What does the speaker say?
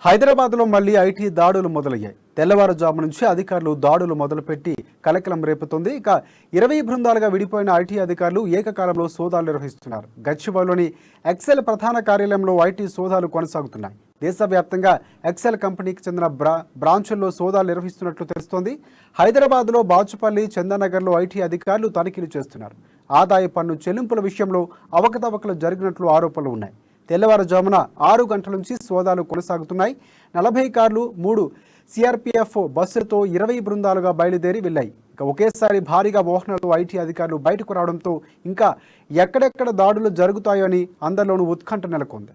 హైదరాబాద్లో మళ్లీ ఐటీ దాడులు మొదలయ్యాయి. తెల్లవారుజాము నుంచి అధికారులు దాడులు మొదలుపెట్టి కలకలం రేపుతోంది. ఇక 20 బృందాలుగా విడిపోయిన ఐటీ అధికారులు ఏకకాలంలో సోదాలు నిర్వహిస్తున్నారు. గచ్చిబౌలిలోని ఎక్సెల్ ప్రధాన కార్యాలయంలో ఐటీ సోదాలు కొనసాగుతున్నాయి. దేశవ్యాప్తంగా ఎక్సెల్ కంపెనీకి చెందిన బ్రాంచుల్లో సోదాలు నిర్వహిస్తున్నట్లు తెలుస్తోంది. హైదరాబాద్లో బాచుపల్లి, చందానగర్లో ఐటీ అధికారులు తనిఖీలు చేస్తున్నారు. ఆదాయ పన్ను చెల్లింపుల విషయంలో అవకతవకలు జరిగినట్లు ఆరోపణలు ఉన్నాయి. తెల్లవారుజామున 6 గంటల నుంచి సోదాలు కొనసాగుతున్నాయి. 40 కార్లు, 3 సిఆర్పీఎఫ్ బస్సులతో 20 బృందాలుగా బయలుదేరి వెళ్లాయి. ఇక ఒకేసారి భారీగా వాహనాలతో ఐటీ అధికారులు బయటకు రావడంతో ఇంకా ఎక్కడెక్కడ దాడులు జరుగుతాయో అని అందరిలోనూ ఉత్కంఠ నెలకొంది.